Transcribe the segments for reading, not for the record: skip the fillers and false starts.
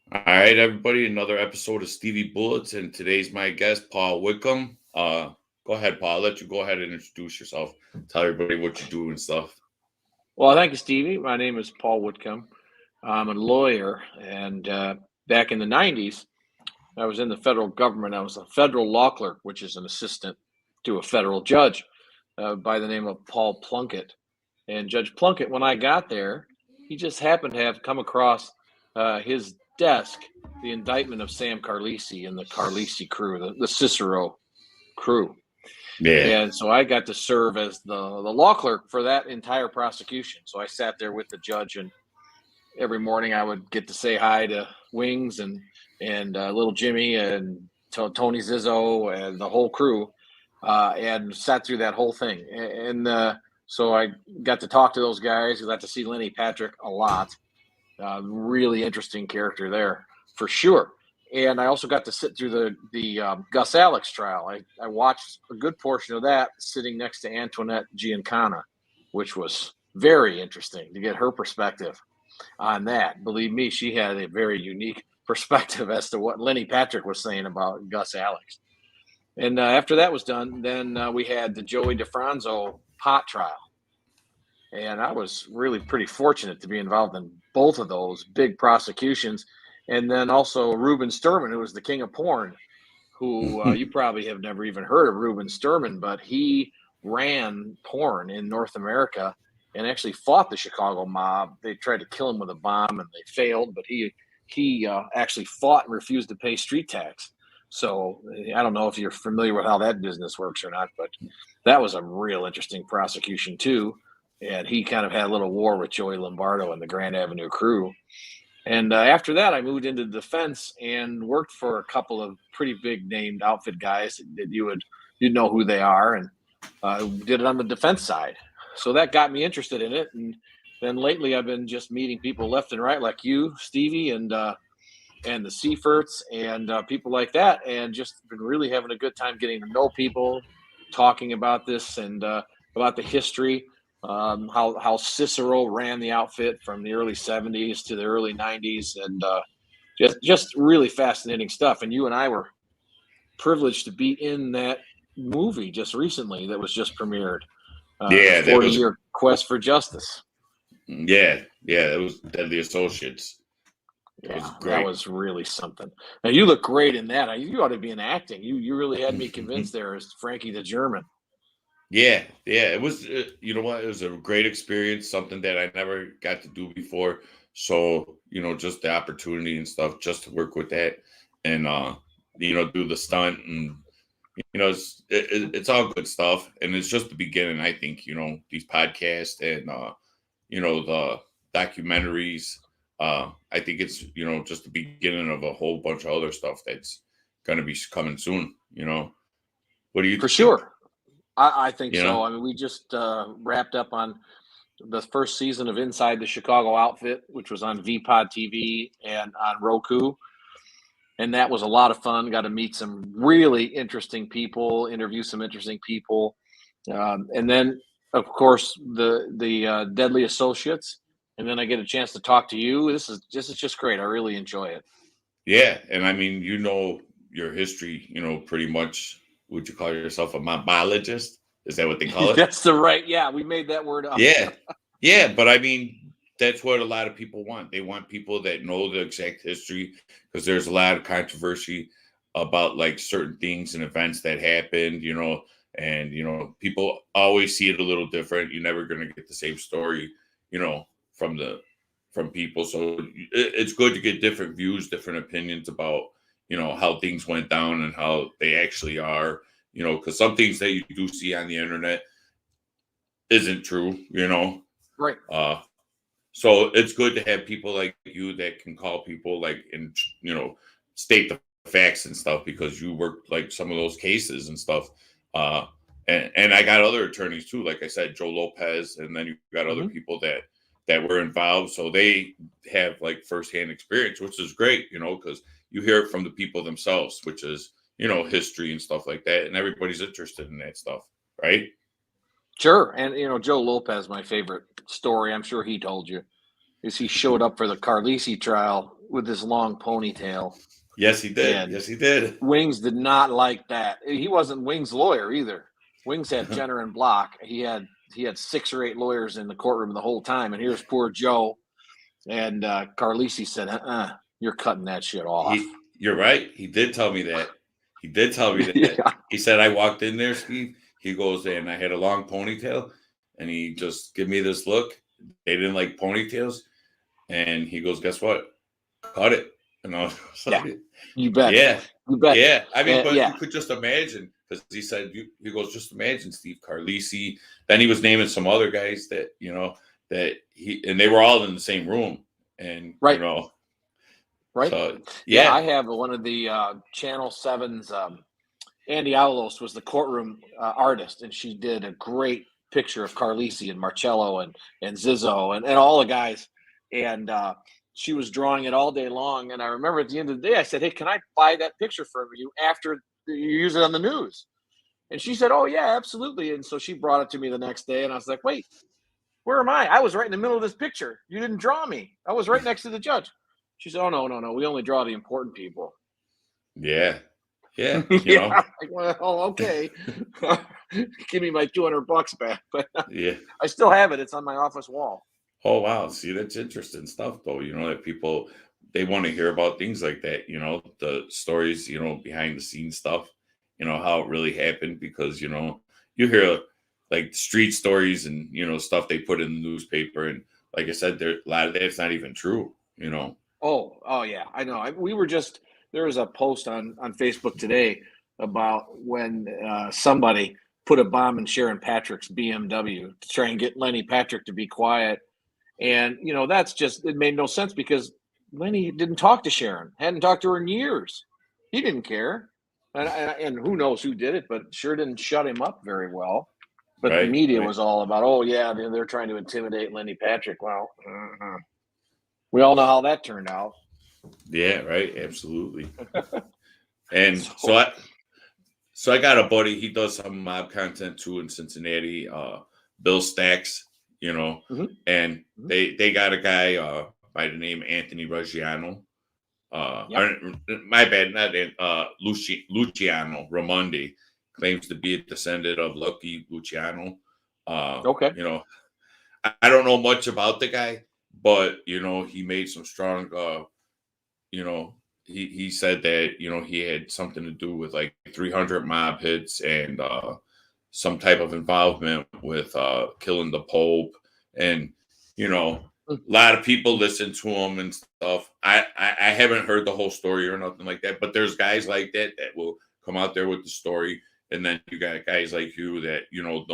All right, everybody, another episode of Stevie Bullets, and today's my guest, Paul Whitcombe. Go ahead, Paul. I'll let you go ahead and introduce yourself. Tell everybody what you do and stuff. Well, thank you, Stevie. My name is Paul Whitcombe. I'm a lawyer, and back in the 90s, I was in the federal government. I was a federal law clerk, which is an assistant to a federal judge by the name of Paul Plunkett. And Judge Plunkett, when I got there, he just happened to have come across his desk the indictment of Sam Carlisi and the Carlisi crew, the Cicero crew. Yeah. And so I got to serve as the law clerk for that entire prosecution. So I sat there with the judge, and every morning I would get to say hi to Wings and little Jimmy and Tony Zizzo and the whole crew, and sat through that whole thing. So I got to talk to those guys. I got to see Lenny Patrick a lot. Really interesting character there for sure. And I also got to sit through the Gus Alex trial. I watched a good portion of that sitting next to Antoinette Giancana, which was very interesting to get her perspective on that. Believe me, she had a very unique perspective as to what Lenny Patrick was saying about Gus Alex. And after that was done, then we had the Joey DeFranzo pot trial. And I was really pretty fortunate to be involved in both of those big prosecutions. And then also Ruben Sturman, who was the king of porn, who you probably have never even heard of Ruben Sturman, but he ran porn in North America and actually fought the Chicago mob. They tried to kill him with a bomb and they failed, but he actually fought and refused to pay street tax. So I don't know if you're familiar with how that business works or not, but that was a real interesting prosecution too. And he kind of had a little war with Joey Lombardo and the Grand Avenue crew. And after that, I moved into defense and worked for a couple of pretty big named outfit guys that you'd know who they are, and did it on the defense side. So that got me interested in it. And then lately, I've been just meeting people left and right, like you, Stevie, and the Seiferts and people like that, and just been really having a good time getting to know people, talking about this and about the history. How Cicero ran the outfit from the early 70s to the early 90s, and just really fascinating stuff. And you and I were privileged to be in that movie just recently that was just premiered, Yeah, the 40-year quest for justice. yeah, it was Deadly Associates. That was really something. Now you look great in that. You ought to be in acting. You really had me convinced there as Frankie the German. Yeah, it was. You know what? It was a great experience. Something that I never got to do before. So just the opportunity and stuff, just to work with that, and do the stunt, and it's all good stuff, and it's just the beginning. I think these podcasts and the documentaries. I think it's just the beginning of a whole bunch of other stuff that's going to be coming soon. What do you For think? sure? I think You so. know? I mean, we just wrapped up on the first season of Inside the Chicago Outfit, which was on VPod TV and on Roku. And that was a lot of fun. Got to meet some really interesting people, interview some interesting people. And then, of course, the Deadly Associates. And then I get a chance to talk to you. This is just great. I really enjoy it. Yeah, and I mean, your history. Pretty much. Would you call yourself a biologist? Is that what they call it? That's the right. Yeah, we made that word up. Yeah, but I mean, that's what a lot of people want. They want people that know the exact history, because there's a lot of controversy about like certain things and events that happened, and people always see it a little different. You're never going to get the same story, from people. So it's good to get different views, different opinions about how things went down and how they actually are. Because some things that you do see on the internet isn't true. Right. So it's good to have people like you that can call people like and state the facts and stuff, because you worked like some of those cases and stuff. Uh, and I got other attorneys too, like I said, Joe Lopez, and then you got other Mm-hmm. people that were involved, so they have like firsthand experience, which is great, because you hear it from the people themselves, which is history and stuff like that, and everybody's interested in that stuff, right? Sure. And, Joe Lopez, my favorite story, I'm sure he told you, is he showed up for the Carlisi trial with this long ponytail. Yes, he did. And yes, he did. Wings did not like that. He wasn't Wings' lawyer either. Wings had Jenner and Block. He had 6 or 8 lawyers in the courtroom the whole time. And here's poor Joe. And Carlisi said, you're cutting that shit off. You're right. He did tell me that. He did tell me that. Yeah. He said, I walked in there, Steve. He goes, and I had a long ponytail. And he just gave me this look. They didn't like ponytails. And he goes, guess what? Cut it. And I was like, yeah, you bet. Yeah. You bet. Yeah. I mean, but yeah. you could just imagine, because he said, he goes, just imagine Steve Carlisi. Then he was naming some other guys that, and they were all in the same room. And, right. Right. So, yeah. I have one of the Channel 7's Andy Avalos was the courtroom artist, and she did a great picture of Carlisi and Marcello and Zizzo and all the guys. And she was drawing it all day long. And I remember at the end of the day, I said, hey, can I buy that picture from you after you use it on the news? And she said, oh, yeah, absolutely. And so she brought it to me the next day. And I was like, wait, where am I? I was right in the middle of this picture. You didn't draw me. I was right next to the judge. She said, oh, no. We only draw the important people. Yeah. Yeah. Like, well, okay. Give me my $200 back. But yeah, I still have it. It's on my office wall. Oh, wow. See, that's interesting stuff, though. That people, they want to hear about things like that, the stories, behind the scenes stuff, how it really happened, because, you hear like street stories and, stuff they put in the newspaper. And like I said, a lot of that's not even true, Oh, yeah, I know. There was a post on Facebook today about when somebody put a bomb in Sharon Patrick's BMW to try and get Lenny Patrick to be quiet. And, it made no sense, because Lenny didn't talk to Sharon, hadn't talked to her in years. He didn't care. And who knows who did it, but sure didn't shut him up very well. But the media was all about, oh, yeah, they're trying to intimidate Lenny Patrick. Well, we all know how that turned out. Yeah, right. Absolutely. And so I got a buddy. He does some mob content too in Cincinnati. Bill Stacks, and they got a guy by the name Anthony Reggiano. My bad, not Luciano Raimondi, claims to be a descendant of Lucky Luciano. Okay. I don't know much about the guy, but he made some strong. He said that he had something to do with like 300 mob hits and some type of involvement with killing the Pope, and a lot of people listen to him and stuff. I haven't heard the whole story or nothing like that, but there's guys like that will come out there with the story, and then you got guys like you that know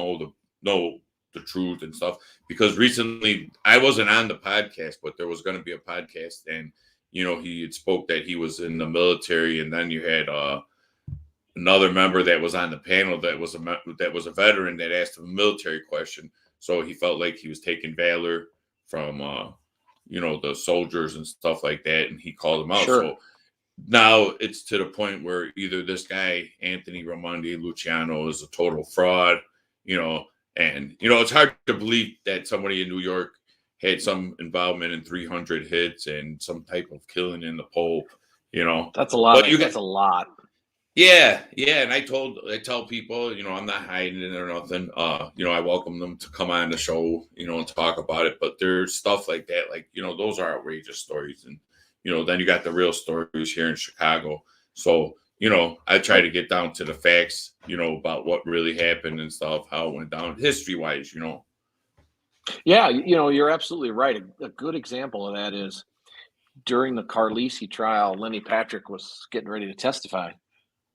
the truth and stuff. Because recently I wasn't on the podcast, but there was going to be a podcast, and he had spoke that he was in the military, and then you had another member that was on the panel that was a veteran that asked him a military question. So he felt like he was taking valor from the soldiers and stuff like that, and he called him out. Sure. So now it's to the point where either this guy Anthony Raimondi Luciano is a total fraud, and it's hard to believe that somebody in New York had some involvement in 300 hits and some type of killing in the Pope. That's a lot. That's a lot. Yeah, and I tell people, I'm not hiding it or nothing. I welcome them to come on the show, and talk about it. But there's stuff like that, like those are outrageous stories, and then you got the real stories here in Chicago. So I try to get down to the facts, about what really happened and stuff, how it went down history wise, Yeah, you're absolutely right. A good example of that is during the Carlisi trial, Lenny Patrick was getting ready to testify.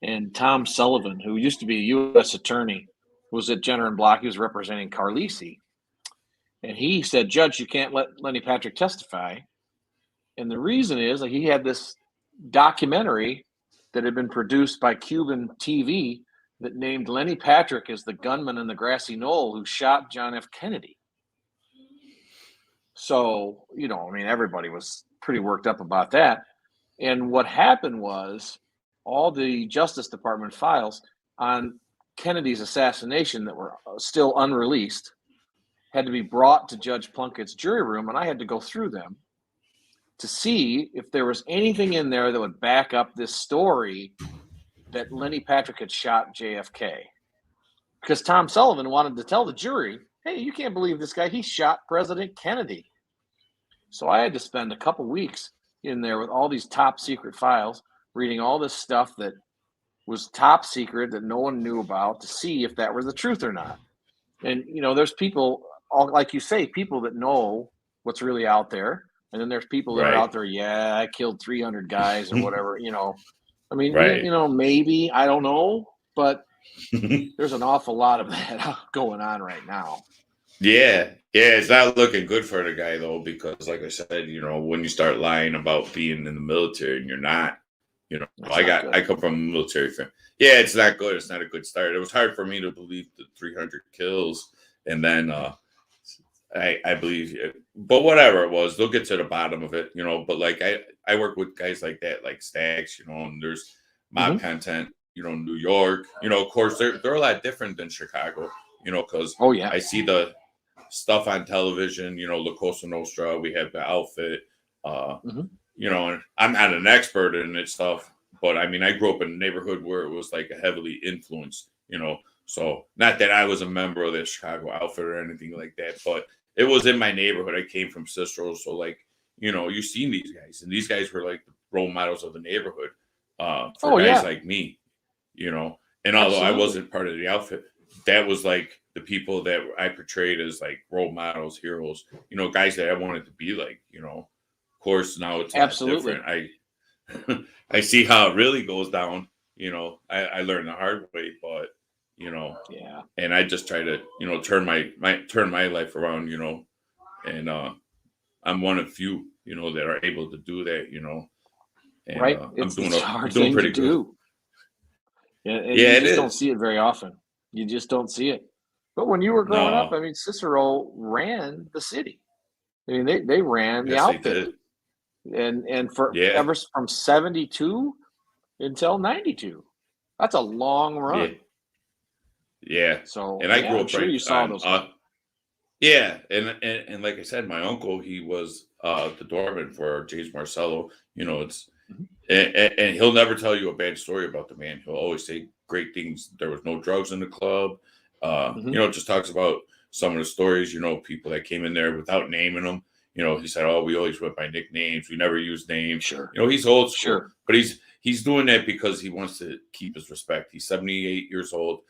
And Tom Sullivan, who used to be a U.S. attorney, was at Jenner and Block. He was representing Carlisi. And he said, Judge, you can't let Lenny Patrick testify. And the reason is he had this documentary that had been produced by Cuban TV that named Lenny Patrick as the gunman in the grassy knoll who shot John F. Kennedy. So, everybody was pretty worked up about that. And what happened was all the Justice Department files on Kennedy's assassination that were still unreleased had to be brought to Judge Plunkett's jury room, and I had to go through them. to see if there was anything in there that would back up this story that Lenny Patrick had shot JFK. Because Tom Sullivan wanted to tell the jury, hey, you can't believe this guy. He shot President Kennedy. So I had to spend a couple weeks in there with all these top secret files, reading all this stuff that was top secret that no one knew about to see if that was the truth or not. And, there's people, like you say, people that know what's really out there. And then there's people that are out there, yeah, I killed 300 guys or whatever, I mean, maybe, I don't know, but there's an awful lot of that going on right now. Yeah, it's not looking good for the guy though, because like I said, when you start lying about being in the military and you're not, I come from a military family. Yeah, it's not good. It's not a good start. It was hard for me to believe the 300 kills, and then I believe it. But whatever it was, they'll get to the bottom of it, But like I work with guys like that, like Stacks, and there's mob content, New York, of course they're a lot different than Chicago, because I see the stuff on television, La Cosa Nostra, we have the outfit, and I'm not an expert in it stuff, but I mean, I grew up in a neighborhood where it was like a heavily influenced, so not that I was a member of the Chicago outfit or anything like that, but it was in my neighborhood. I came from Cicero, so like, you've seen these guys, and these guys were like the role models of the neighborhood for guys like me, and although I wasn't part of the outfit, that was like the people that I portrayed as like role models, heroes, guys that I wanted to be like, Of course, now it's different. I see how it really goes down. I learned the hard way, but and I just try to turn my life around, and I'm one of few that are able to do that, and it's I'm a hard doing thing pretty to good. do. And you just don't see it very often. You just don't see it. But when you were growing up, I mean, Cicero ran the city. I mean, they ran the outfit, and for ever from 72 until 92. That's a long run. Yeah. So, and I grew up I'm sure you saw those. And like I said, my uncle, he was the doorman for James Marcello. It's and he'll never tell you a bad story about the man. He'll always say great things. There was no drugs in the club. Just talks about some of the stories, people that came in there without naming them. He said, "Oh, we always went by nicknames. We never used names." Sure. He's old school, but he's doing that because he wants to keep his respect. He's 78 years old.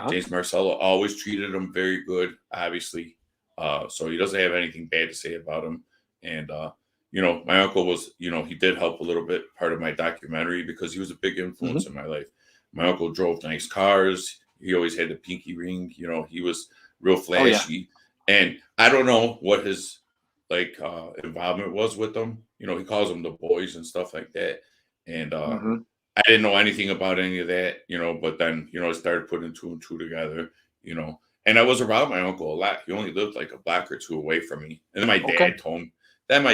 James Marcello always treated him very good, obviously. So he doesn't have anything bad to say about him. And my uncle was, he did help a little bit part of my documentary because he was a big influence in my life. My uncle drove nice cars. He always had the pinky ring. He was real flashy. And I don't know what his involvement was with them. He calls them the boys and stuff like that. And I didn't know anything about any of that, but then, I started putting two and two together, and I was around my uncle a lot. He only lived like a block or two away from me. And then my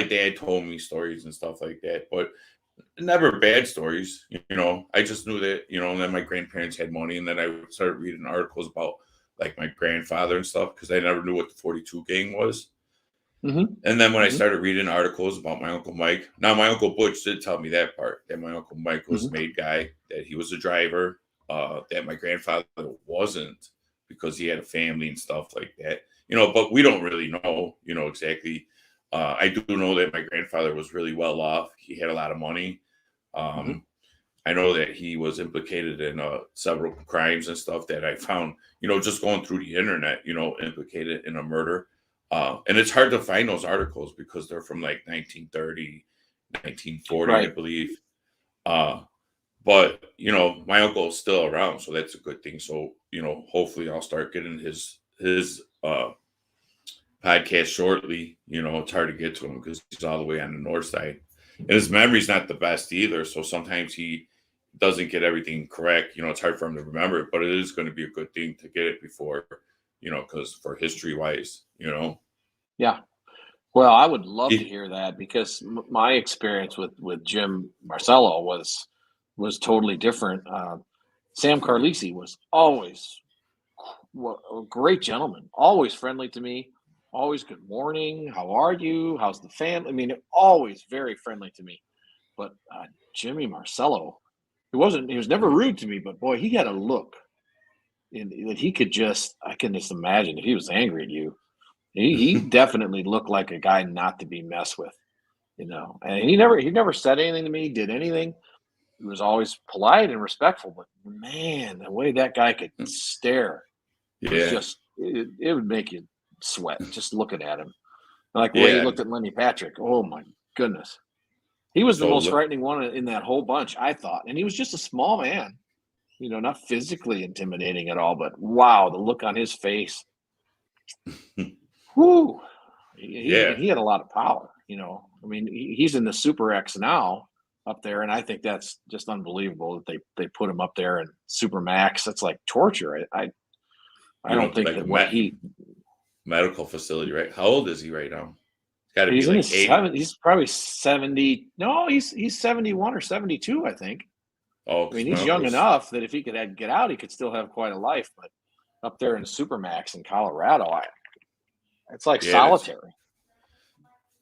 dad told me stories and stuff like that, but never bad stories, I just knew that, and then my grandparents had money, and then I started reading articles about like my grandfather and stuff because I never knew what the 42 gang was. And then when I started reading articles about my Uncle Mike, now my Uncle Butch did tell me that part, that my Uncle Mike was a made guy, that he was a driver, that my grandfather wasn't because he had a family and stuff like that, but we don't really know, exactly. I do know that my grandfather was really well off. He had a lot of money. I know that he was implicated in several crimes and stuff that I found, just going through the internet, implicated in a murder. And it's hard to find those articles because they're from like 1930, 1940, I believe. But, my uncle is still around, so that's a good thing. So, hopefully I'll start getting his podcast shortly. It's hard to get to him because he's all the way on the north side. And his memory's not the best either. So sometimes he doesn't get everything correct. It's hard for him to remember it, but it is going to be a good thing to get it before, because for history wise, Yeah. Well, I would love to hear that because my experience with Jim Marcello was totally different. Sam Carlisi was always a great gentleman, always friendly to me. always good morning. How are you? How's the family? I mean, always very friendly to me. But Jimmy Marcello, he was never rude to me, but boy, he had a look that he could just, I can just imagine if he was angry at you. He definitely looked like a guy not to be messed with, And he never said anything to me, did anything. He was always polite and respectful, but man, the way that guy could stare was Yeah. just it would make you sweat just looking at him. Like the way he Yeah. looked at Lenny Patrick. Oh my goodness. He was the So most frightening one in that whole bunch, I thought. And he was just a small man, not physically intimidating at all, but wow, the look on his face. Whoo. yeah. He had a lot of power, I mean, he's in the Super X now up there, and I think that's just unbelievable that they put him up there in Super Max. That's like torture. I don't think Like that a medical facility, right? How old is he right now? It's got to be he's in like his 80. He's probably 70. No, he's 71 or 72, I think. Oh, I mean, because my he's young uncle's, enough that if he could get out, he could still have quite a life. But up there in Supermax in Colorado, it's like yeah, solitary.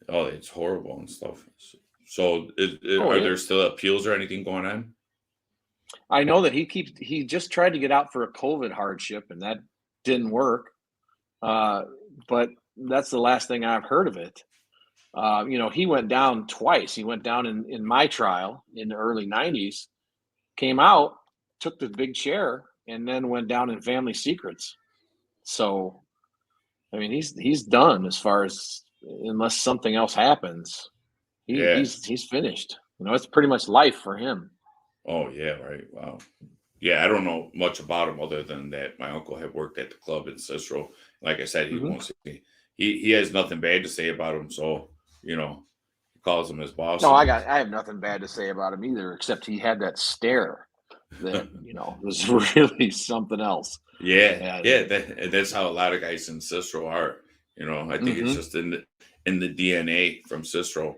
it's horrible and stuff. So, Oh, are it there is. still appeals or anything going on? I know that he just tried to get out for a COVID hardship, and that didn't work. But that's the last thing I've heard of it. He went down twice. He went down in my trial in the early 90s, came out, took the big chair, and then went down in Family Secrets. So, I mean, he's done as far as unless something else happens. Yeah. He's finished. It's pretty much life for him. Oh, yeah, right. Wow. Yeah, I don't know much about him other than that my uncle had worked at the club in Cicero. Like I said, he Hmm. won't say he has nothing bad to say about him. So, he calls him his boss No, I and have nothing bad to say about him either, except he had that stare that was really something else. yeah, And yeah, that's how a lot of guys in Cicero are. I think it's mhm. just in the DNA from Cicero.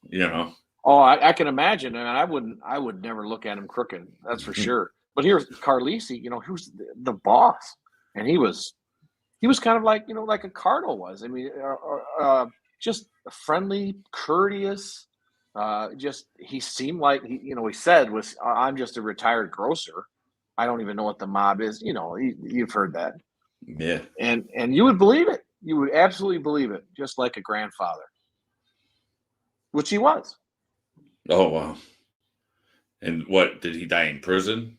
You know, Oh, I can imagine, and I would never look at him crooked. That's for sure. But here's Carlisi, who's the boss, and he was kind of like like a Cardinal was. I mean, just friendly, courteous. Just he seemed like he said was I'm just a retired grocer. I don't even know what the mob is. You've heard that, yeah. and you would believe it. You would absolutely believe it, just like a grandfather, which he was. Oh wow. And what did he die in prison?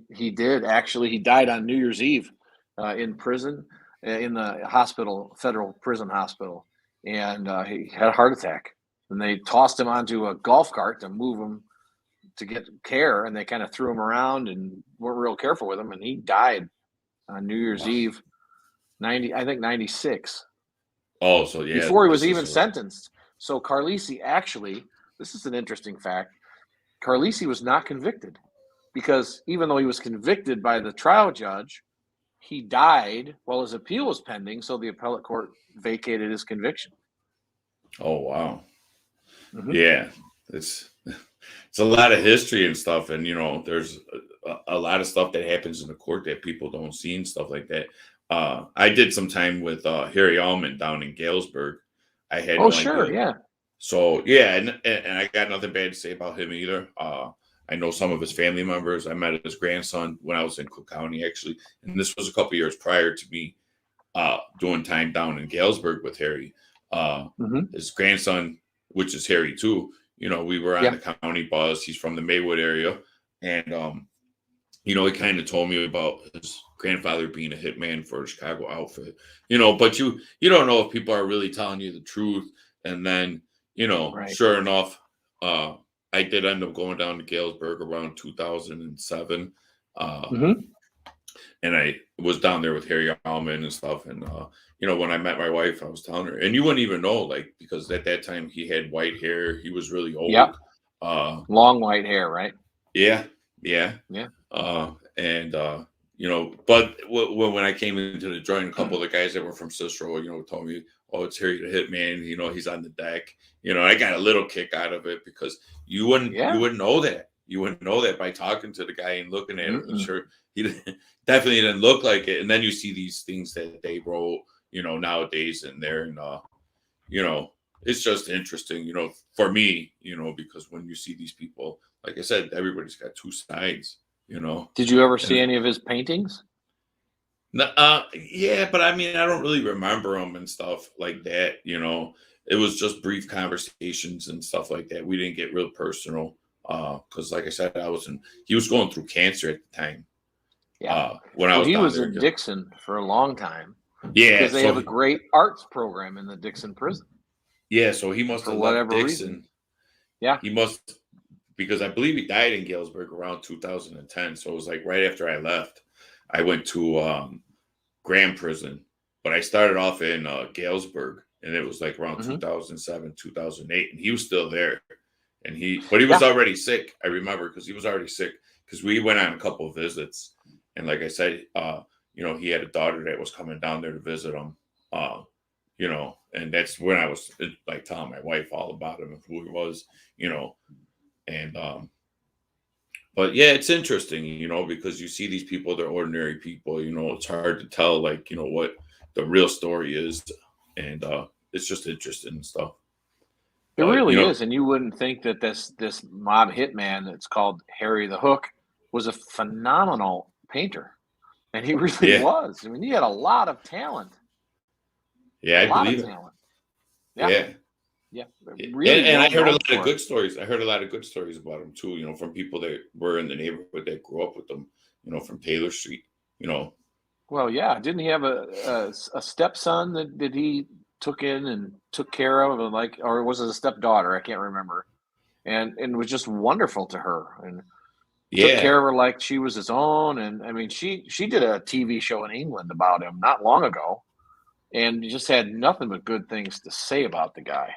He did actually. He died on New Year's Eve in prison, in the hospital, federal prison hospital, and he had a heart attack. And they tossed him onto a golf cart to move him to get care, and they kind of threw him around and weren't real careful with him, and he died on New Year's Wow. Eve, 96, Oh, so yeah, before he was this is even sentenced. So Carlisi actually, this is an interesting fact. Carlisi was not convicted because even though he was convicted by the trial judge, he died while his appeal was pending. So the appellate court vacated his conviction. oh wow. Mm-hmm. Yeah. It's a lot of history and stuff, and there's a lot of stuff that happens in the court that people don't see and stuff like that. I did some time with Harry Allman down in Galesburg. I had Oh, no sure. idea. Yeah. So yeah, and I got nothing bad to say about him either. I know some of his family members. I met his grandson when I was in Cook County, actually, and this was a couple years prior to me doing time down in Galesburg with Harry. Mm-hmm. His grandson, which is Harry too. We were on Yeah. the county bus. He's from the Maywood area, and he kind of told me about his grandfather being a hitman for a Chicago outfit. But you don't know if people are really telling you the truth. And then, Right. sure enough, I did end up going down to Galesburg around 2007. Mm-hmm. And I was down there with Harry Allman and stuff. And, when I met my wife, I was telling her, and you wouldn't even know, like, because at that time he had white hair. He was really old. Yep. Uh, Long white hair, right? yeah. Yeah. Yeah. But when I came into the joint, a couple of the guys that were from Cicero, told me, "Oh, it's Harry the Hitman. He's on the deck." I got a little kick out of it because you wouldn't know that. You wouldn't know that by talking to the guy and looking at him. And sure, he definitely didn't look like it. And then you see these things that they wrote, nowadays in there. And, it's just interesting, for me, because when you see these people, like I said, everybody's got two sides, Did you ever see and any of his paintings? yeah, but I mean, I don't really remember them and stuff like that. It was just brief conversations and stuff like that. We didn't get real personal because, like I said, he was going through cancer at the time. Yeah. When I Well, was he down was there. in Dixon for a long time Yeah, because they have a great arts program in the Dixon prison so he must for have left whatever Dixon. reason. Yeah. He must, because I believe he died in Galesburg around 2010. So it was like right after I left, I went to Graham Prison, but I started off in Galesburg, and it was like around 2007, 2008, and he was still there. But he was already sick. I remember because he was already sick because we went on a couple of visits, and like I said, he had a daughter that was coming down there to visit him, and that's when I was like telling my wife all about him and who he was, and but yeah, it's interesting, because you see these people, they're ordinary people, it's hard to tell, like, what the real story is. And it's just interesting and stuff. It But, really is. And you wouldn't think that this mob hitman that's called Harry the Hook was a phenomenal painter. And he really was. I mean, he had a lot of talent. Yeah, I believe it. Talent. Yeah. Yeah. Really and I heard a lot of good stories. I heard a lot of good stories about him too, from people that were in the neighborhood that grew up with him, from Taylor Street, Well, yeah. Didn't he have a stepson that he took in and took care of, or was it a stepdaughter? I can't remember. And was just wonderful to her and took care of her like she was his own. And I mean, she did a TV show in England about him not long ago, and just had nothing but good things to say about the guy.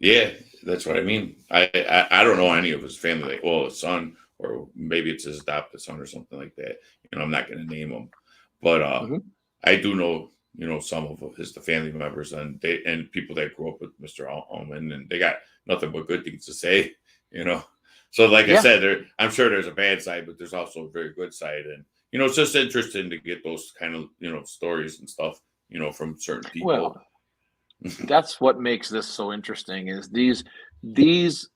Yeah, that's what I mean. I don't know any of his family. Like, well, his son, or maybe it's his adopted son or something like that. I'm not going to name him, but I do know, some of the family members and people that grew up with Mr. Ullman, and they got nothing but good things to say. So like I said, I'm sure there's a bad side, but there's also a very good side, and it's just interesting to get those kind of stories and stuff, from certain people. Well, that's what makes this so interesting is these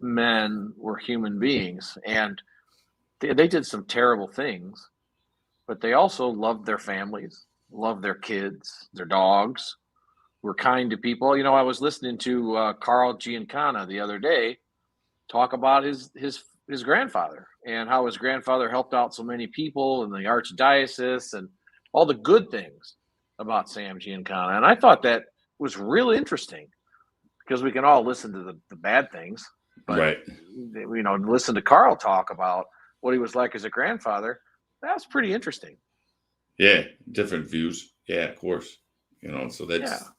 men were human beings, and they did some terrible things, but they also loved their families, loved their kids, their dogs, were kind to people. I was listening to Carl Giancana the other day talk about his grandfather and how his grandfather helped out so many people in the archdiocese and all the good things about Sam Giancana. And I thought that was really interesting because we can all listen to the bad things, but listen to Carl talk about what he was like as a grandfather. That's pretty interesting. Yeah, different views. Yeah, of course. So that's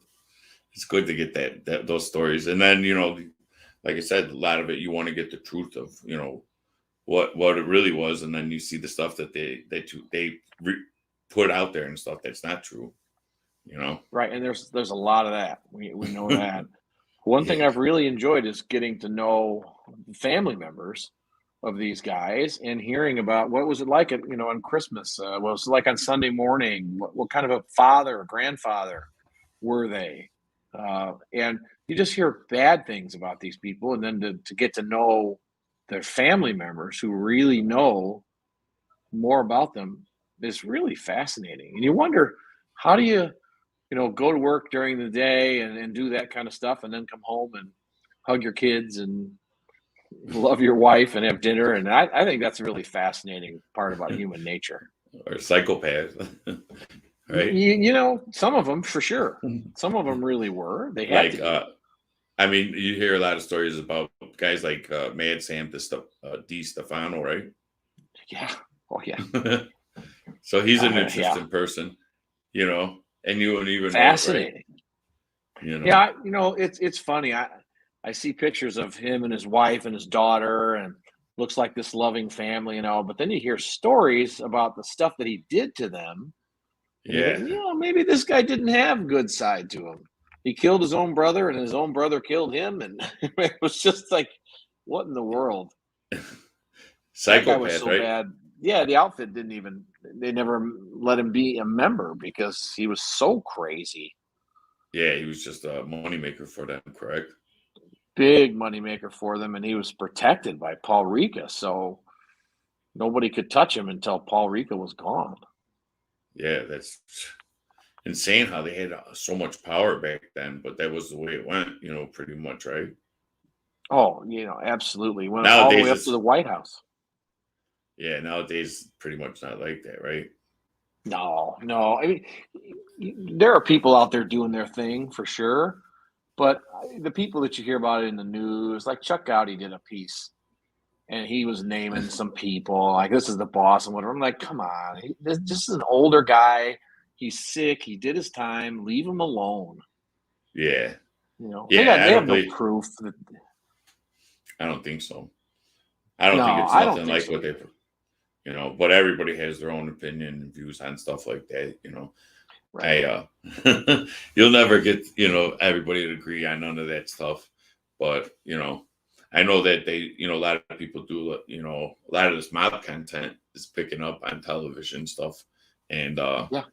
it's good to get that those stories, and then like I said, a lot of it you want to get the truth of what it really was, and then you see the stuff that they put out there and stuff that's not true. Right, and there's a lot of that. We know that. One thing I've really enjoyed is getting to know family members of these guys and hearing about what was it like at on Christmas, what was it like on Sunday morning, what kind of a father or grandfather were they, and you just hear bad things about these people, and then to get to know their family members who really know more about them is really fascinating. And you wonder, how do you go to work during the day and do that kind of stuff, and then come home and hug your kids and love your wife and have dinner. And I think that's a really fascinating part about human nature. Or psychopaths, right? Some of them for sure. Some of them really were. They had to. I mean, you hear a lot of stories about guys like Mad Sam Di Stefano, right? Yeah. Oh, yeah. So he's an interesting person, and you wouldn't even fascinating. Know, right? Yeah, it's funny. I see pictures of him and his wife and his daughter, and looks like this loving family, but then you hear stories about the stuff that he did to them. Yeah. Maybe this guy didn't have a good side to him. He killed his own brother, and his own brother killed him, and it was just like, what in the world? Psychopath, that guy was so right? bad. Yeah, the outfit they never let him be a member because he was so crazy. Yeah, he was just a moneymaker for them, correct? Big moneymaker for them, and he was protected by Paul Ricca, so nobody could touch him until Paul Ricca was gone. Yeah, that's insane how they had so much power back then, but that was the way it went, pretty much, right? Oh, absolutely. Went all the way Nowadays, up to it's the White House. yeah, nowadays pretty much not like that, right? No, no. I mean, there are people out there doing their thing for sure, but the people that you hear about in the news, like Chuck Gotti did a piece, and he was naming some people like this is the boss and whatever. I'm like, come on, this is an older guy. He's sick. He did his time. Leave him alone. Yeah, They yeah. have no proof that. I don't think so. I don't think No, it's I don't nothing think like so what they, either. but everybody has their own opinion and views on stuff like that. Right. You'll never get, everybody to agree on none of that stuff. But, I know that a lot of people do, a lot of this mob content is picking up on television stuff. And, Yeah.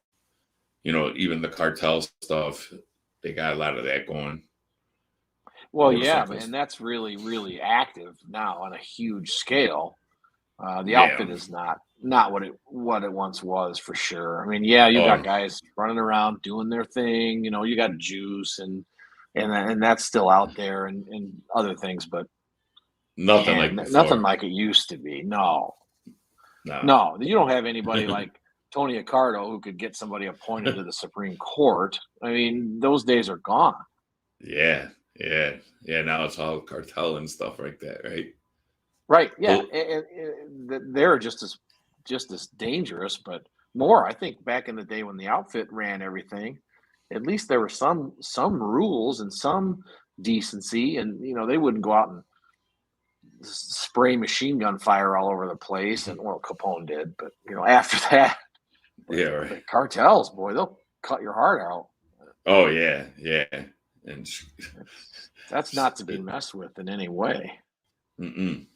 even the cartel stuff, they got a lot of that going. Well, yeah, Motorcycles. and that's really, really active now on a huge scale. The Yeah. outfit is not what it once was for sure. I mean, yeah, you got Oh, guys running around doing their thing. You got Juice and that's still out there and other things, but nothing man, like nothing before. like it used to be. No, No. no, you don't have anybody like Tony Accardo who could get somebody appointed to the Supreme Court. I mean, those days are gone. Yeah. Yeah. Yeah. Now it's all cartel and stuff like that, right? Right? Yeah, Well, and they're just as dangerous, but more. I think back in the day when the outfit ran everything, at least there were some rules and some decency, and they wouldn't go out and spray machine gun fire all over the place. And well, Capone did, but after that, but yeah, the right. cartels, boy, they'll cut your heart out. Oh yeah, yeah, and That's not to be messed with in any way. mm-mm.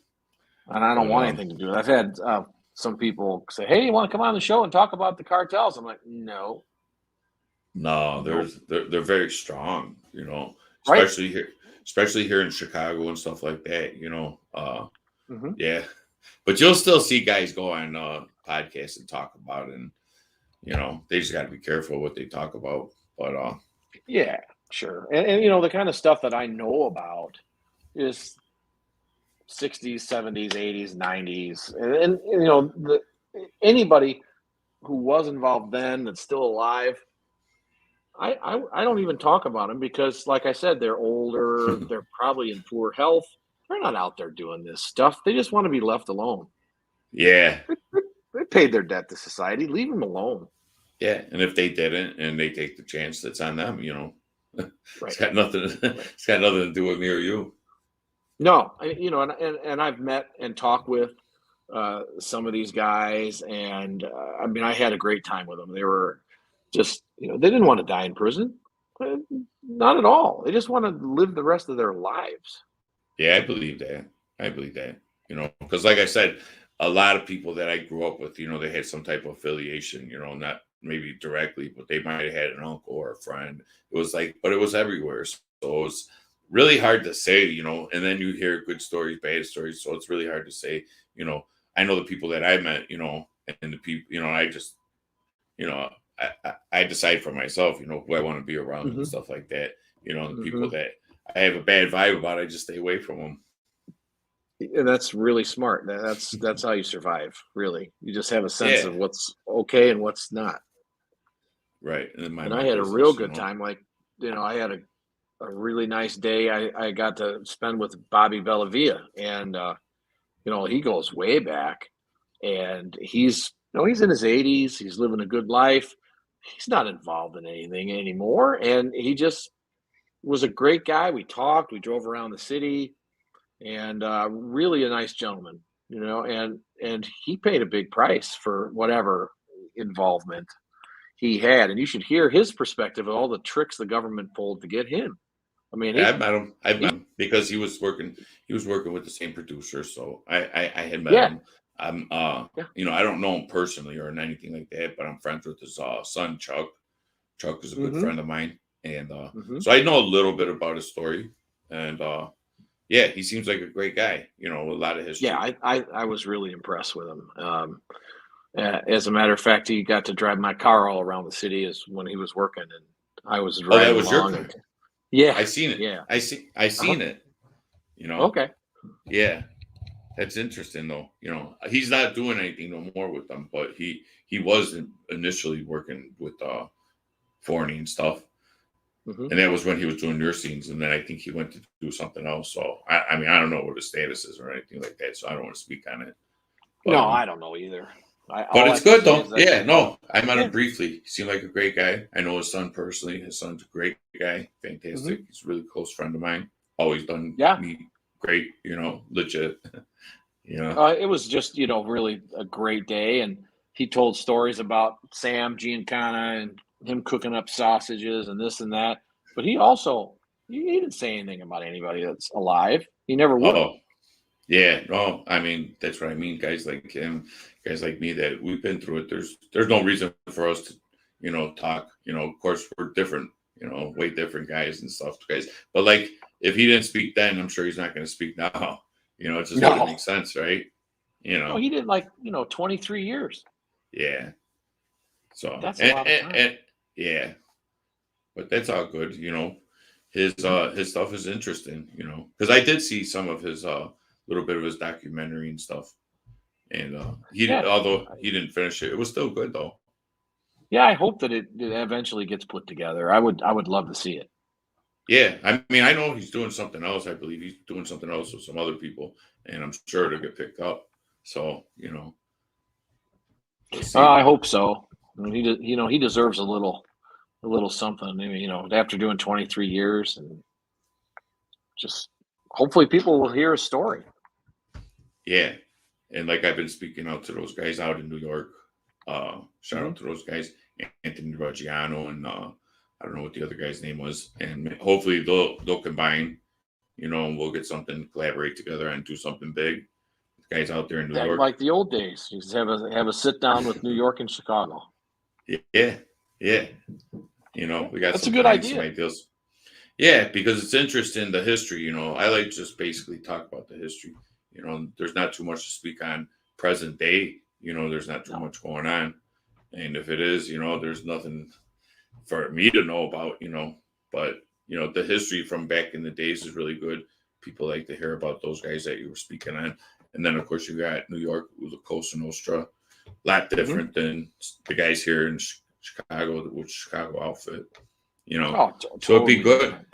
And I don't But want anything to do with it. I've had some people say, "Hey, you want to come on the show and talk about the cartels?" I'm like, "No, no, nope." they're very strong, Right? especially here in Chicago and stuff like that, Hmm. yeah. But you'll still see guys go on podcasts and talk about it, and they just got to be careful what they talk about. But Yeah, sure. And the kind of stuff that I know about is 60s, 70s, 80s, 90s, and anybody who was involved then that's still alive. I don't even talk about them because, like I said, they're older. They're probably in poor health. They're not out there doing this stuff. They just want to be left alone. yeah, They paid their debt to society. Leave them alone. yeah, and if they didn't and they take the chance, that's on them. It's Right. got nothing. Right. It's got nothing to do with me or you. No, and I've met and talked with some of these guys, and I mean, I had a great time with them. They were just, they didn't want to die in prison, Uh, not at all. They just want to live the rest of their lives. Yeah, I believe that. I believe that. Because like I said, a lot of people that I grew up with, they had some type of affiliation, not maybe directly, but they might have had an uncle or a friend. It was like, but it was everywhere. So it was really hard to say, and then you hear good stories, bad stories. So it's really hard to say, I know the people that I met, and the people, I just, I decide for myself, who I want to be around and Hmm. stuff like that. The people Hmm. that I have a bad vibe about, I just stay away from them. And that's really smart. That's how you survive. Really, you just have a sense Yeah, of what's okay and what's not. right. And then mind And I my had a real business, good time. Like, I had a really nice day I got to spend with Bobby Bellavia. And, he goes way back and he's in his 80s. He's living a good life. He's not involved in anything anymore. And he just was a great guy. We talked, we drove around the city and really a nice gentleman, and he paid a big price for whatever involvement he had. And you should hear his perspective of all the tricks the government pulled to get him. I mean, yeah, I met him. I met he him because he was working. He was working with the same producer, so I had met yeah, him. I'm yeah. I don't know him personally or anything like that, but I'm friends with his son Chuck. Chuck is a good Hmm. friend of mine, And Hmm. so I know a little bit about his story. And yeah, he seems like a great guy, you know, with a lot of Yeah, history. I was really impressed with him. As a matter of fact, he got to drive my car all around the city as when he was working, and I was Oh, that riding was your along. car. And yeah, I seen it. yeah. I Uh-huh. seen it, you know. Okay. Yeah. That's interesting though. You know, he's not doing anything no more with them, but he was initially working with Forney and stuff. Hmm. And that was when he was doing your scenes, and then I think he went to do something else. So I mean I don't know what his status is or anything like that, so I don't want to speak on it. But No, I don't know either. but All I it's can good say though. is that Yeah, no, I met yeah. him briefly. He seemed like a great guy. I know his son personally. His son's a great guy, Hmm. fantastic. He's a really close friend of mine. Always done Yeah. me great, you know, legit. You know. It was just, really a great day, and he told stories about Sam Giancana and him cooking up sausages and this and that. But he didn't say anything about anybody that's alive. He never would. Oh, yeah, no, I mean that's what I mean. Guys like him, guys like me that we've been through it. There's no reason for us to, you know, talk. You know, of course we're different. You know, way different guys and stuff, guys. But like, if he didn't speak then, I'm sure he's not going to speak now. You know, it just wouldn't No, make sense, right? You no, know, he did 23 years. yeah. So That's a lot of time. and yeah, but that's all good. You know, Mhm. his stuff is interesting. You know, because I did see some of his little bit of his documentary and stuff. And Yeah, although he didn't finish it, it was still good though. yeah. I hope that it eventually gets put together. I would love to see it. Yeah, I mean, I know he's doing something else. I believe he's doing something else with some other people, and I'm sure it'll Okay. get picked up. So you know, we'll see. I hope so. I mean, he deserves a little something. I mean, after doing 23 years, and just hopefully people will hear his story. Yeah, and like I've been speaking out to those guys out in New York. Shout Hmm. out to those guys, Anthony Ruggiano and I don't know what the other guy's name was, and hopefully they'll combine. You know, and we'll get something, collaborate together, and do something big. Guys out there in New Yeah, York. like the old days. You just have a sit down with New York and Chicago. Yeah, yeah. You Yeah, know, we got that's a some good plans, some idea. ideas. Yeah, because it's interesting the history. You know, I like to just basically talk about the history. You know, there's not too much to speak on present day. You know, there's not too No. much going on, and if it is, you know, there's nothing for me to know about. You know, but you know, the history from back in the days is really good. People like to hear about those guys that you were speaking on, and then of course you got New York, the Cosa Nostra, a lot Hmm. different than the guys here in Chicago with Chicago outfit. You know, Oh, so it'd be totally good. different.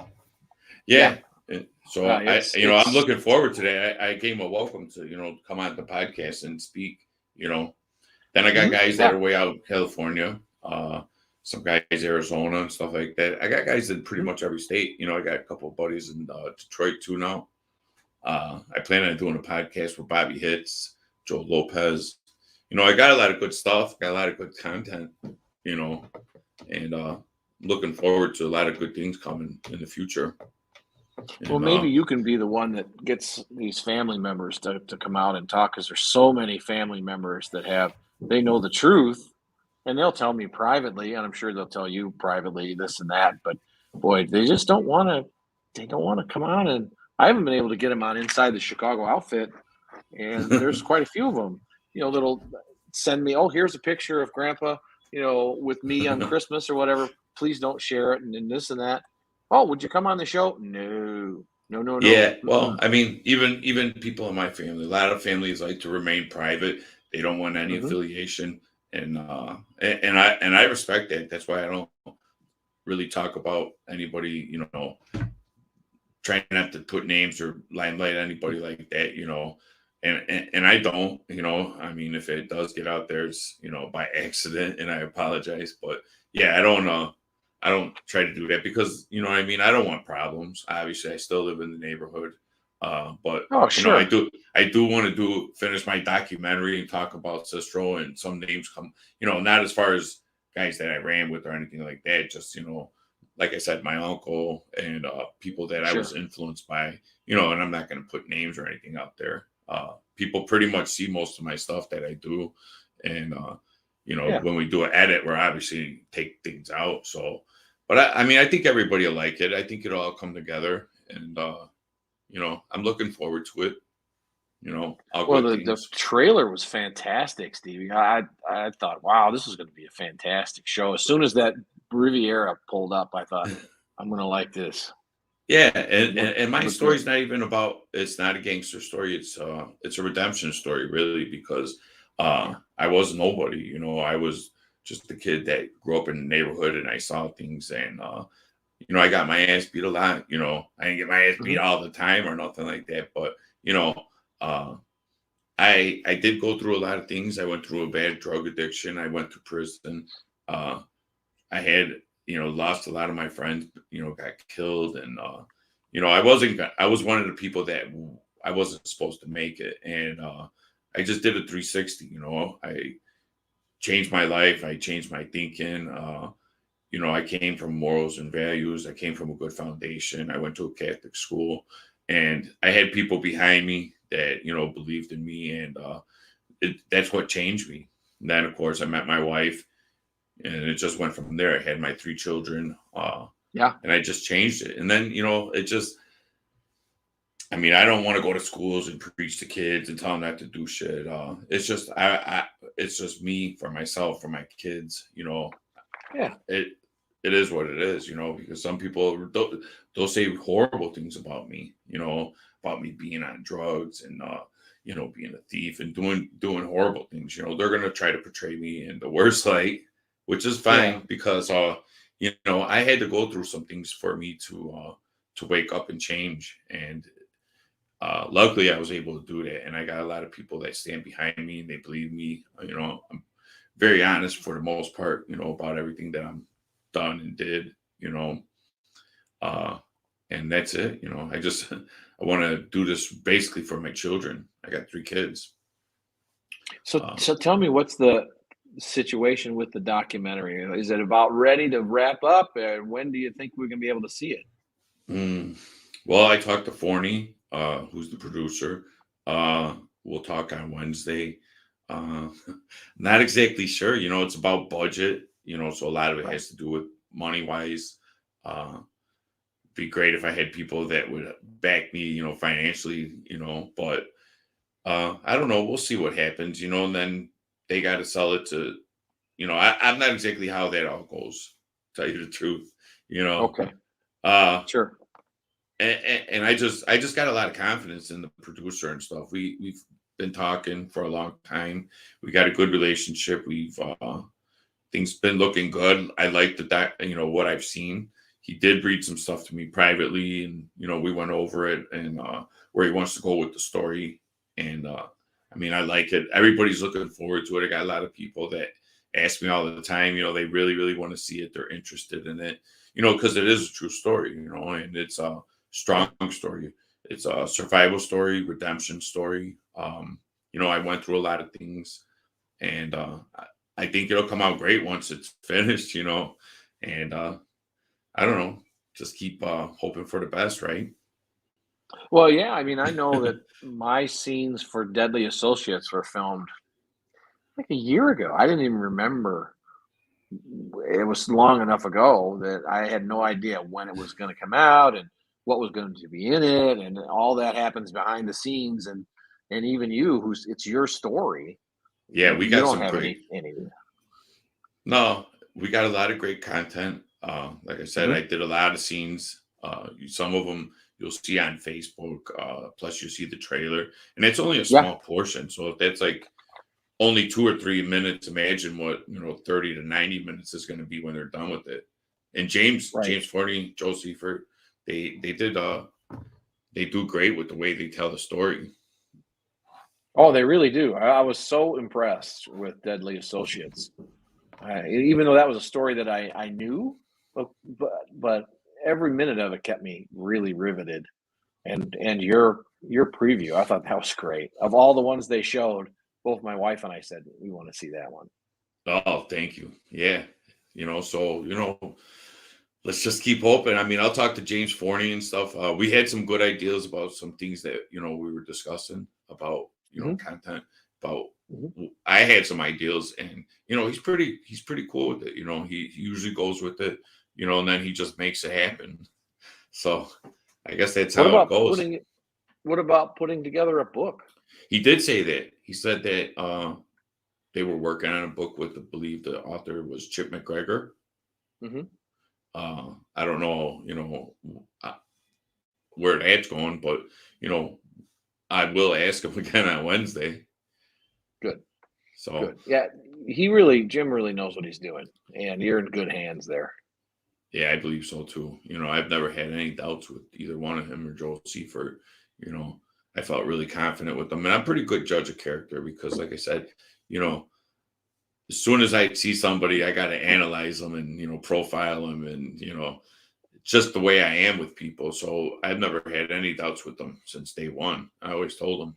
Yeah. Yeah. So It's you know, I'm it's looking forward to that. I gave him a welcome to, you know, come on the podcast and speak, you know. Then I got guys that yeah. are way out in California, some guys Arizona and stuff like that. I got guys in pretty Mhm. much every state. You know, I got a couple of buddies in Detroit too now. I plan on doing a podcast with Bobby Hits, Joe Lopez. You know, I got a lot of good stuff, got a lot of good content, you know, and looking forward to a lot of good things coming in the future. Well, And maybe you can be the one that gets these family members to come out and talk, because there's so many family members they know the truth, and they'll tell me privately, and I'm sure they'll tell you privately this and that. But boy, they just don't want to. They don't want to come on, and I haven't been able to get them on Inside the Chicago Outfit, and there's quite a few of them. That'll send me, oh, here's a picture of Grandpa, with me on Christmas or whatever. Please don't share it, and this and that. Oh, would you come on the show? No, no, no, no. yeah, well, Mm-mm. I mean, even people in my family, a lot of families like to remain private. They don't want any Hmm. affiliation, and and I respect that. That's why I don't really talk about anybody. You know, trying not to put names or limelight anybody like that. You know, and I don't. You know, I mean, if it does get out there, it's by accident, and I apologize. But yeah, I don't try to do that because what I mean. I don't want problems. Obviously, I still live in the neighborhood, but Oh, I sure. do want to finish my documentary and talk about Sistro and some names come. Not as far as guys that I ran with or anything like that. Just like I said, my uncle and people that I was Sure. influenced by. And I'm not going to put names or anything out there. People pretty much see most of my stuff that I do, and Yeah. when we do an edit, we're obviously take things out. So, But I mean, I think everybody will like it. I think it'll all come together, and I'm looking forward to it. All Well, good the things. trailer was fantastic, Stevie. I thought, wow, this is going to be a fantastic show. As soon as that Riviera pulled up, I thought, I'm going to like this. Yeah, It and my looked story's good. not even about. It's not a gangster story. It's a redemption story, really, because Yeah. I was nobody. I was just a kid that grew up in the neighborhood, and I saw things, and I got my ass beat a lot. I didn't get my ass beat Mhm. all the time or nothing like that, but uh, I did go through a lot of things. I went through a bad drug addiction. I went to prison. Uh, I had, lost a lot of my friends, got killed. And, I was one of the people that I wasn't supposed to make it. And I just did a 360, I changed my life. I changed my thinking. I came from morals and values. I came from a good foundation. I went to a Catholic school and I had people behind me that, believed in me. And that's what changed me. And then, of course, I met my wife and it just went from there. I had my 3 children, Yeah. and I just changed it. And then, it just, I mean, I don't want to go to schools and preach to kids and tell them not to do shit. It's just, it's just me for myself, for my kids. Yeah. It, it is what it is. Because some people they'll say horrible things about me being on drugs and being a thief and doing horrible things. They're gonna try to portray me in the worst light, which is Yeah. fine because I had to go through some things for me to wake up and change. And luckily I was able to do that. And I got a lot of people that stand behind me and they believe me. I'm very honest for the most part, about everything that I'm done and did, uh, and that's it. I just I want to do this basically for my children. I got 3 kids. Uh, So tell me, what's the situation with the documentary? Is it about ready to wrap up? And when do you think we're going to be able to see it? mm, well, I talked to Forney, who's the producer. Uh, we'll talk on Wednesday. Uh, not exactly sure. It's about budget. So a lot of it Right. has to do with money wise. Be great if I had people that would back me, financially, but I don't know. We'll see what happens, and then they got to sell it to, I'm not exactly how that all goes, to tell you the truth, you know. Okay. Uh, Sure. and I just got a lot of confidence in the producer and stuff. We've been talking for a long time. We got a good relationship. We've things been looking good. I like what I've seen. He did read some stuff to me privately, and we went over it and where he wants to go with the story. And I mean, I like it. Everybody's looking forward to it. I got a lot of people that ask me all the time. They really, really want to see it. They're interested in it. Because it is a true story. And it's a Yeah. strong story. It's a survival story, redemption story. I went through a lot of things, and I think it'll come out great once it's finished, and I don't know, just keep hoping for the best, right? Well, yeah. I mean, I know that my scenes for Deadly Associates were filmed like a year ago. I didn't even remember. It was long enough ago that I had no idea when it was going to come out and what was going to be in it, and all that happens behind the scenes. And even you, who's it's your story, Yeah, we you got don't some have great. any. No, we got a lot of great content. Like I said, I Mhm. did a lot of scenes. Some of them you'll see on Facebook. Plus, you see the trailer, and it's only a Yeah. small portion. So if that's like only 2 or 3 minutes, imagine what 30 to 90 minutes is going to be when they're done with it. And Right. James Forney, Joe Seifert, they did they do great with the way they tell the story. Oh, they really do. I was so impressed with Deadly Associates. Even though that was a story that I knew, but every minute of it kept me really riveted. And your preview, I thought that was great. Of all the ones they showed, both my wife and I said we want to see that one. Oh, thank you. Yeah. So, let's just keep hoping. I mean, I'll talk to James Forney and stuff. We had some good ideas about some things that, we were discussing about, Hmm. content about Hmm. I had some ideas and, he's pretty cool with it. He usually goes with it. and then he just makes it happen. So I guess that's What how it about goes. putting together a book? He did say that. He said that they were working on a book with, I believe the author was Chip McGregor. Hmm. I don't know, where that's going, but I will ask him again on Wednesday. Good, So good. Yeah, Jim really knows what he's doing, and you're in good hands there. yeah, I believe so too. I've never had any doubts with either one of him or Joel Seifert. You know, I felt really confident with them, and I'm a pretty good judge of character because, like I said, you know, as soon as I see somebody, I got to analyze them and profile them, and just the way I am with people. So I've never had any doubts with them since day one. I always told them,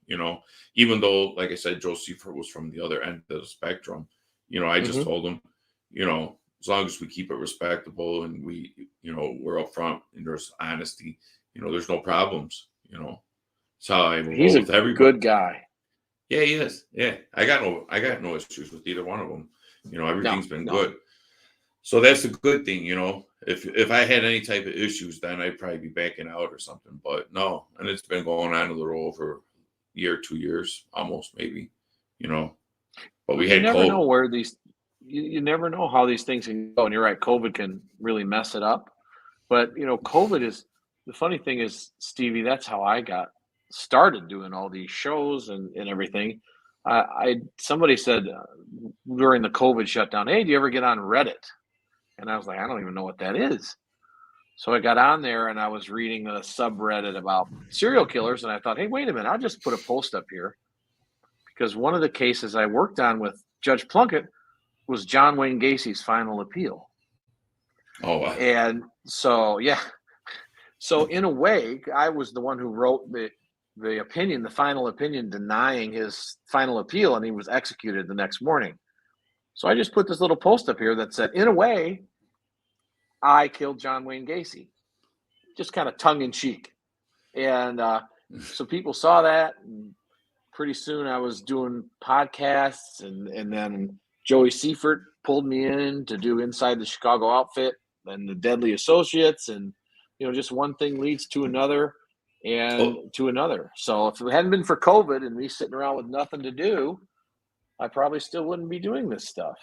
even though, like I said, Joe Seifert was from the other end of the spectrum, I just Hmm. told them, as long as we keep it respectable and we're upfront and there's honesty, there's no problems, It's how I will He's roll a with everybody. good guy. Yeah, he is. Yeah. I got no issues with either one of them. No, Everything's been no. good. So that's a good thing, If I had any type of issues, then I'd probably be backing out or something. But no, and it's been going on a little over a year, 2 years, almost maybe, you know. But Well, we you had never know COVID. where you never know how these things can go. And you're right, COVID can really mess it up. But COVID is the funny thing is, Stevie, that's how I got started doing all these shows and everything. Somebody said during the COVID shutdown, "Hey, do you ever get on Reddit?" And I was like, "I don't even know what that is." So I got on there and I was reading a subreddit about serial killers, and I thought, "Hey, wait a minute, I'll just put a post up here because one of the cases I worked on with Judge Plunkett was John Wayne Gacy's final appeal." Oh, wow. And so, yeah, so in a way, I was the one who wrote the opinion, the final opinion denying his final appeal, and he was executed the next morning. So I just put this little post up here that said, in a way, I killed John Wayne Gacy, just kind of tongue in cheek. And so people saw that, and pretty soon I was doing podcasts, and then Joey Seifert pulled me in to do Inside the Chicago Outfit and the Deadly Associates, and just one thing leads to another and Oh, to another. So if it hadn't been for COVID and me sitting around with nothing to do, I probably still wouldn't be doing this stuff.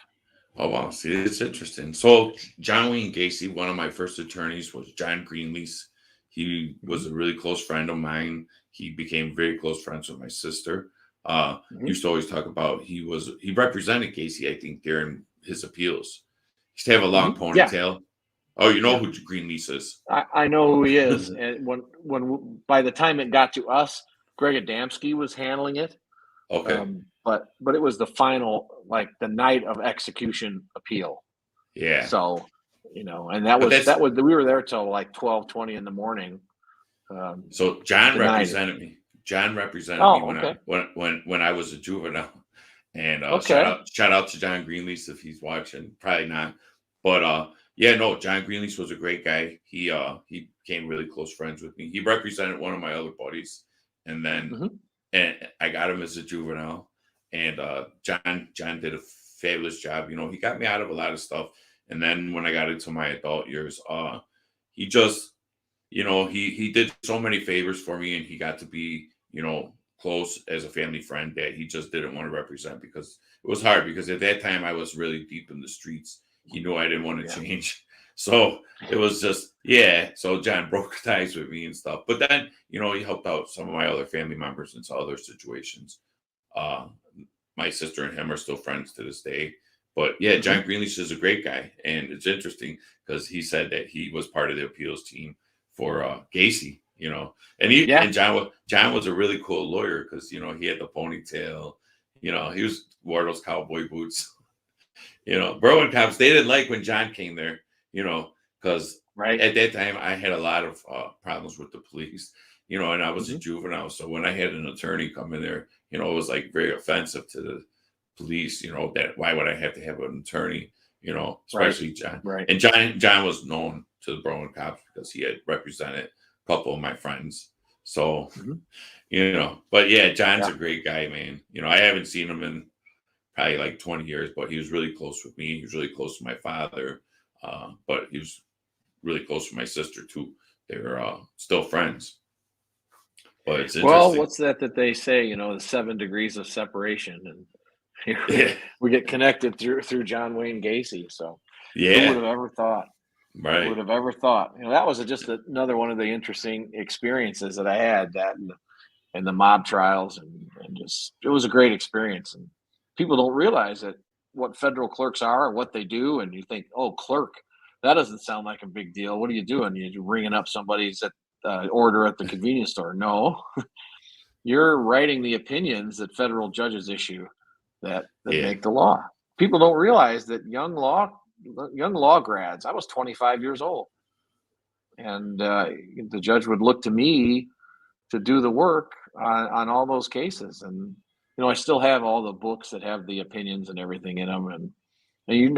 oh, wow. See, it's interesting. So John Wayne Gacy, one of my first attorneys was John Greenlease. He was a really close friend of mine. He became very close friends with my sister. Mm-hmm. Used to always talk about he represented Gacy, I think, during his appeals. He used to have a long Mm-hmm. Yeah, ponytail. Oh, you know yeah. who Greenlease is. I know who he is, and when by the time it got to us, Greg Adamski was handling it. Okay. But it was the final, like the night of execution appeal. Yeah. So, and that But was that's we were there till like 12:20 in the morning. so John The night. represented me. John represented me Oh, when I okay. when I was a juvenile. And Okay. shout out to John Greenlease if he's watching. Probably not. But yeah, no, John Greenlease was a great guy. He became really close friends with me. He represented one of my other buddies. And then Hmm. and I got him as a juvenile. And John did a fabulous job. He got me out of a lot of stuff. And then when I got into my adult years, he just he did so many favors for me, and he got to be close as a family friend that he just didn't want to represent because it was hard because at that time I was really deep in the streets. He knew I didn't want to Yeah. change. So it was just, yeah. So John broke ties with me and stuff. But then, he helped out some of my other family members in some other situations. Uh, my sister and him are still friends to this day. But yeah, Hmm. John Greenleaf is a great guy. And it's interesting because he said that he was part of the appeals team for Gacy, and Yeah. John was a really cool lawyer because he had the ponytail, he wore those cowboy boots. Berwyn cops, they didn't like when John came there, because Right. at that time I had a lot of problems with the police, and I was a Hmm. juvenile. So when I had an attorney come in there, it was like very offensive to the police, that why would I have to have an attorney, Right. especially John. Right. And John was known to the Berwyn cops because he had represented a couple of my friends. So, Hmm. but yeah, John's Yeah. a great guy, man. I haven't seen him in probably like 20 years, but he was really close with me. He was really close to my father. But he was really close with my sister too. They're still friends, but it's Well, interesting. what's that they say? The 7 degrees of separation, and Yeah, we get connected through John Wayne Gacy. So, who would yeah, have ever thought? Who would right. have ever thought? That was just another one of the interesting experiences that I had. That and the mob trials, and just it was a great experience. And people don't realize that what federal clerks are and what they do. And you think, oh, clerk, that doesn't sound like a big deal. What are you doing? You're ringing up somebody's order at the convenience store? No, you're writing the opinions that federal judges issue that Yeah. make the law. People don't realize that young law grads. I was 25 years old, and the judge would look to me to do the work on all those cases. And I still have all the books that have the opinions and everything in them. And you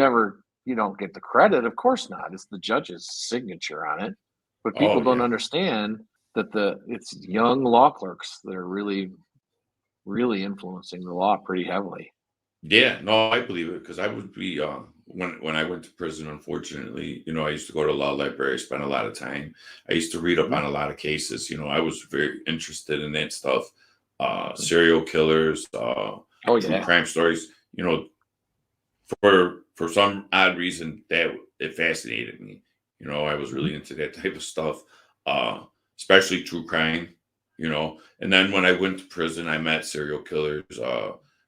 don't get the credit, of course not. It's the judge's signature on it. But people Oh don't yeah. understand that it's young law clerks that are really, really influencing the law pretty heavily. Yeah, no, I believe it because I would be when I went to prison, unfortunately, I used to go to law library, spend a lot of time. I used to read up Mhm, on a lot of cases. I was very interested in that stuff. mhm. Serial killers, Oh true yeah. crime stories, for some odd reason that it fascinated me. I was Mhm. really into that type of stuff, uh, especially true crime. And then when I went to prison, I met serial killers.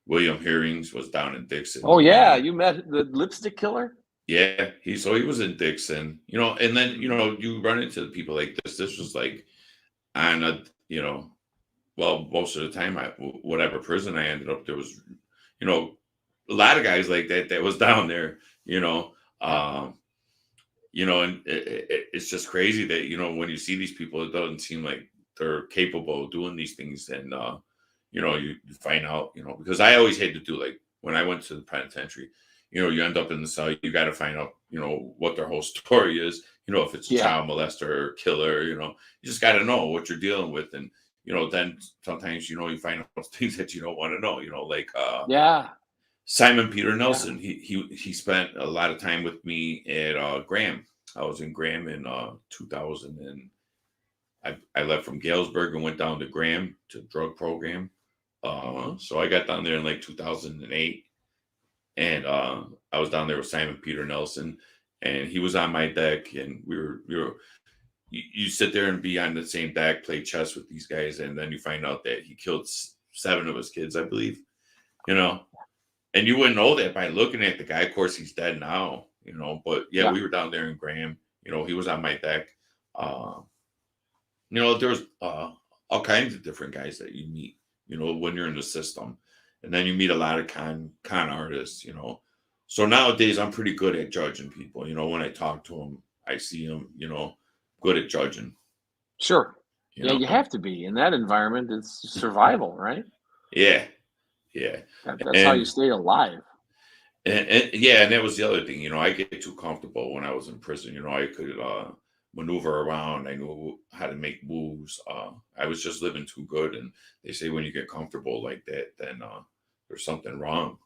William Herrings was down in Oh Dixon, yeah. and You met the lipstick killer? yeah, he was in Dixon. And then Mhm. you run into people like this. This was like on a well, most of the time, whatever prison I ended up, there was you know a lot of guys like that was down there. You know, Yeah. um, and it's just crazy that when you see these people, it doesn't seem like they're capable of doing these things. And you find out, because I always had to do, like, when I went to the penitentiary, you end up in the cell, you got to find out what their whole story is. If it's a Yeah. child molester or killer, you just got to know what you're dealing with. And then sometimes you find out things that you don't want to know, like Yeah. Simon Peter Yeah. Nelson. He spent a lot of time with me at Graham. I was in Graham in 2000, and I left from Galesburg and went down to Graham to drug program. Mhm. So I got down there in like 2008, and I was down there with Simon Peter Nelson, and he was on my deck, and we were you sit there and be on the same deck, play chess with these guys, and then you find out that he killed 7 of his kids, I believe. You know, and you wouldn't know that by looking at the guy. Of course, he's dead now, but yeah, Yeah. we were down there in Graham. He was on my deck. Uh, there was all kinds of different guys that you meet, when you're in the system. And then you meet a lot of con artists. So nowadays I'm pretty good at judging people. When I talk to them, I see them, good at judging, Sure. you Yeah, you know. have to be in that environment. It's survival, right? Yeah, yeah. That's how you And stay alive. And yeah, and that was the other thing. I get too comfortable when I was in prison. I could maneuver around. I knew how to make moves. I was just living too good. And they say when you get comfortable like that, then there's something wrong.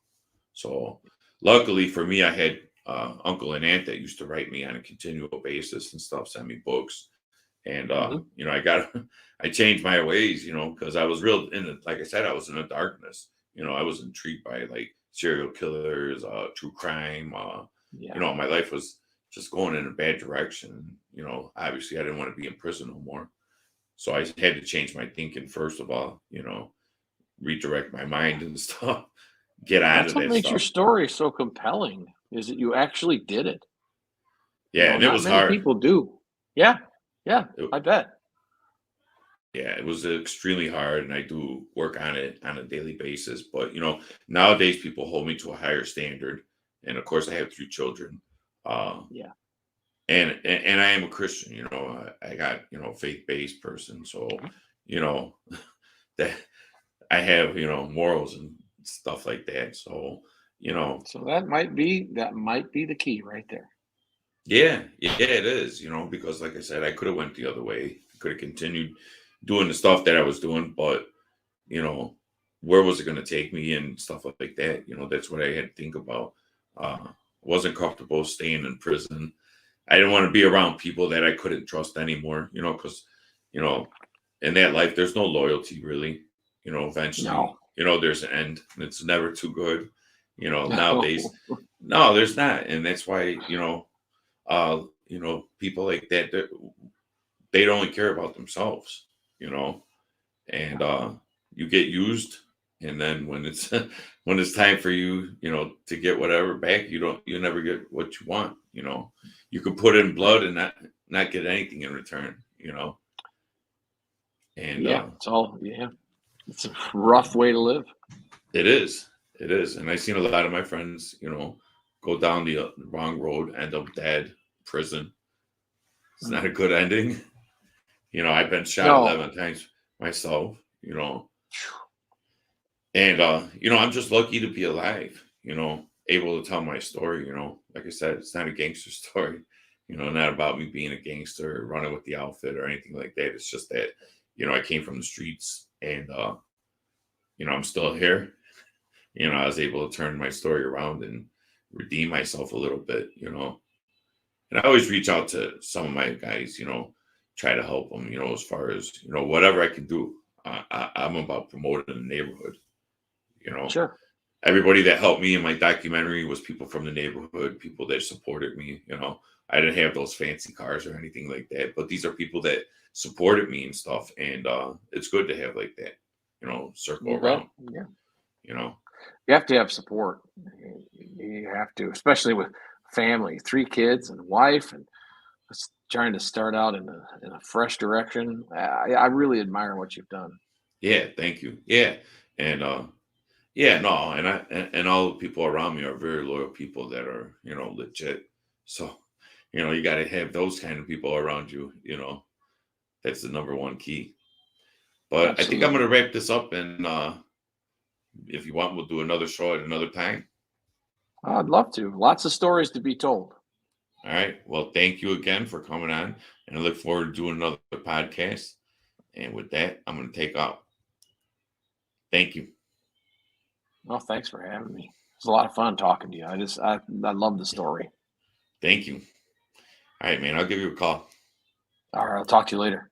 So luckily for me, I had uncle and aunt that used to write me on a continual basis and stuff, send me books. And Mhm. I changed my ways, because I was real in the, like I said, I was in the darkness. I was intrigued by like serial killers, true crime. Yeah. My life was just going in a bad direction. Obviously I didn't want to be in prison no more. So I had to change my thinking first of all, redirect my mind and stuff, get out That's of what that makes your stuff. story so compelling is that you actually did it. Yeah, and it Not was many hard. people do. Yeah. Yeah, It, I bet. yeah, it was extremely hard, and I do work on it on a daily basis. But nowadays people hold me to a higher standard, and of course, I have 3 children, uh, Yeah. and I am a Christian. I got faith based person, so Mhm. you know that I have morals and stuff like that. So you know, So that might be the key right there. yeah, it is. Because like I said, I could have went the other way. I could have continued doing the stuff that I was doing, but you know, where was it going to take me and stuff like that? That's what I had to think about. Wasn't comfortable staying in prison. I didn't want to be around people that I couldn't trust anymore, because, you know, in that life, there's no loyalty really. Eventually, No, there's an end and it's never too good, nowadays. no, No, there's not. And that's why, people like that, they only care about themselves, you know, and you get used. And then when it's when it's time for you, to get whatever back, you never get what you want. You can put in blood and not get anything in return. And yeah, it's a rough way to live. it is, and I've seen a lot of my friends, go down the wrong road, end up dead, prison. It's not a good ending. I've been shot No, 11 times myself. And I'm just lucky to be alive, able to tell my story, Like I said, it's not a gangster story, not about me being a gangster or running with the outfit or anything like that. It's just that, I came from the streets and I'm still here. I was able to turn my story around and redeem myself a little bit, And I always reach out to some of my guys, try to help them, as far as, whatever I can do. I'm about promoting the neighborhood. sure. Everybody that helped me in my documentary was people from the neighborhood, people that supported me. I didn't have those fancy cars or anything like that, but these are people that supported me and stuff. And it's good to have like that, circle You bet. around, Yeah, you know. you have to have support. You have to, especially with family, 3 kids and wife, and trying to start out in a fresh direction. I really admire what you've done. Yeah, thank you. Yeah. And yeah, no, and all the people around me are very loyal people that are, legit. So, you got to have those kind of people around you, That's the number one key. But I think I'm going Absolutely. to wrap this up, and if you want, we'll do another show at another time. I'd love to. Lots of stories to be told. All right. Well, thank you again for coming on, and I look forward to doing another podcast. And with that, I'm going to take off. Thank you. Well, thanks for having me. It's a lot of fun talking to you. I love the story. Thank you. All right, man. I'll give you a call. All right, I'll talk to you later.